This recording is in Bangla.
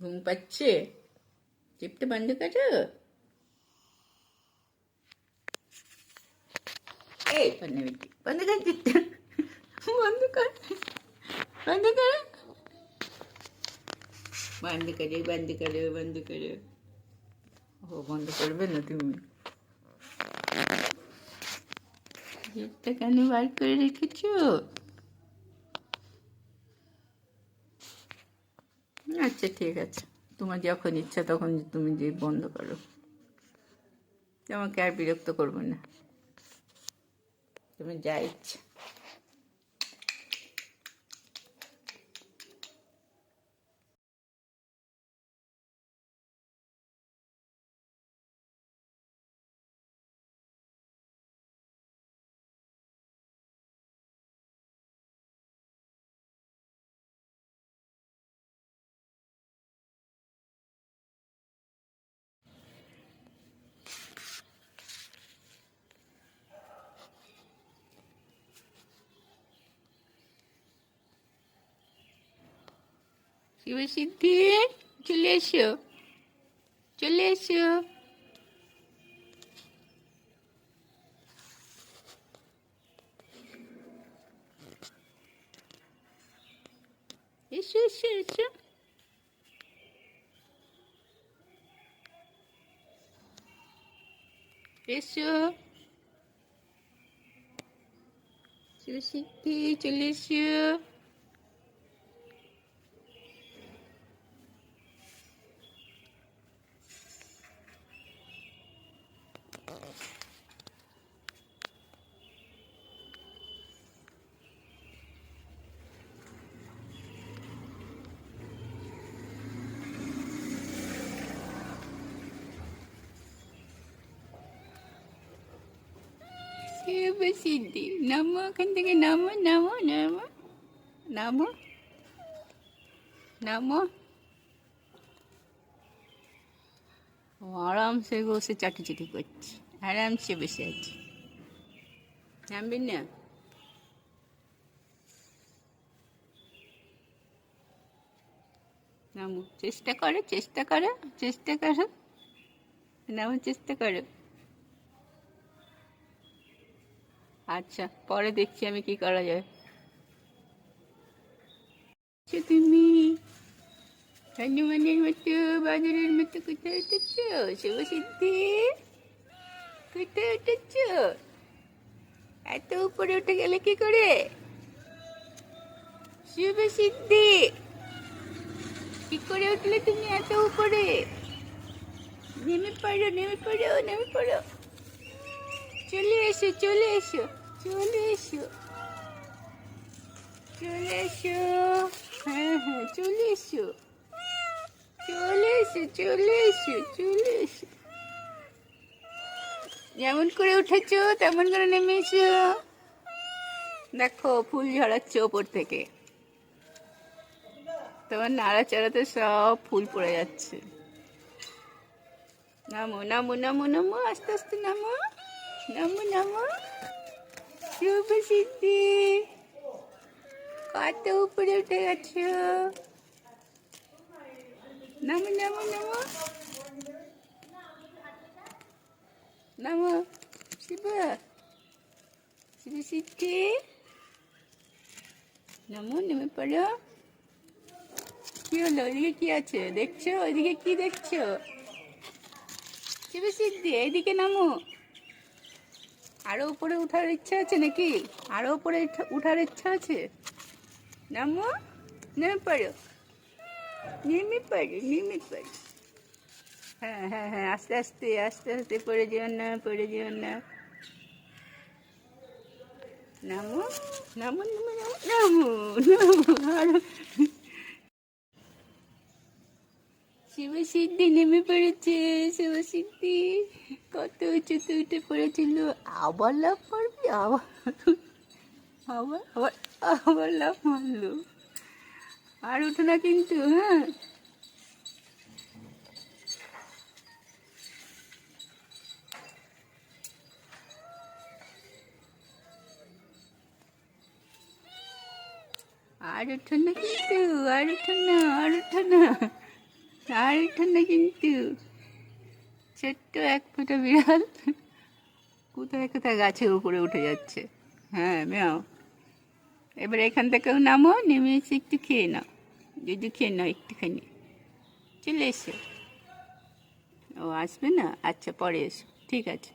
ঘুম পাচ্ছে? চিপটা বন্ধ করো। এই বন্ধ কর চিপটা। বন্ধ কর, বন্ধ করো, বন্ধ করে, বন্ধ করো, বন্ধ করো। ও বন্ধ করবে না তুমি? চিপটা কেন বার করে রেখেছো? আচ্ছা ঠিক আছে, তোমার যখন ইচ্ছা তখন তুমি যে বন্ধ করো, তোমাকে আর বিরক্ত করবো না, তুমি যা ইচ্ছা। শিবসিদ্ধি, চলে এসো, চলে এসো। এসো এসো এসো। এসো শিবসিদ্ধি, চলে এসো। শিবসিদ্ধি, নামো ওখান থেকে, নামো নামো নামো নামো নামো। ও আরামসে বসে চাটাচাটি করছে, আরামসে বসে আছে। নামবি না? নামো, চেষ্টা করো, চেষ্টা করো, চেষ্টা করো, নামো, চেষ্টা করো। আচ্ছা, পরে দেখছি আমি কি করা যায়। তুমি হনুমানের মতো, বাজারের মতো কোথায় উঠেছ? শিবসিদ্ধি, কোথায় উঠেছ? এত উপরে উঠে গেলে কি করে? শিবসিদ্ধি, কি করে উঠলে তুমি এত উপরে? নেমে পড়ো, নেমে পড়ো, নেমে পড়ো। চলে এসো, চলে এসো, চলে এসো, চলে এসো। হ্যাঁ হ্যাঁ, চলে এসো, চলে এসো, চলে এসো, চলে এসো। যেমন করে উঠেছো তেমন করে নেমে এসো। দেখো ফুল ঝরাচ্ছে ওপর থেকে, তোমার নাড়াচাড়াতে সব ফুল পড়ে যাচ্ছে। নামো নামো নামো নামো, আস্তে আস্তে নামো, নামো নামো। শিবসিদ্ধি, কত উপরে উঠে গেছো। নামো নামো নামো নামো। শিব, শিবসিদ্ধি, নামো, নেমে পড়ো। কি হলো? ওইদিকে কি আছে দেখছো? ওইদিকে কি দেখছো? শিবসিদ্ধি, এইদিকে নামো। আরো উপরে উঠার ইচ্ছা আছে নাকি? আরো উপরে উঠার ইচ্ছা আছে? নামো, নেমে পড়ো, নেমে পড়ো, নেমে পড়ো। হ্যাঁ হ্যাঁ হ্যাঁ, আস্তে আস্তে, আস্তে আস্তে, পড়ে যেও না, পড়ে যেও না। নামো নামো নামো নামো নামো, আরো। শিবসিদ্ধি নেমে পড়েছে। শিবসিদ্ধি কত উঁচুতে উঠে পড়েছিল, আবার লাফ মারবি? আবার আবার আবার আবার লাফ মারলো। আর উঠো না কিন্তু, হ্যাঁ। আর উঠো না কিন্তু, আর উঠো না, আর উঠো না। আর ঠান্ডা কিন্তু ছোট্ট এক ফোঁটা বিড়াল কোথায় কোথায় গাছের উপরে উঠে যাচ্ছে। হ্যাঁ ম্যাও, এবার এখান থেকেও নামো, নেমে এসে একটু খেয়ে নাও, যদি খেয়ে নাও একটুখানি। চলে এসো। ও আসবে না? আচ্ছা পরে এসো, ঠিক আছে।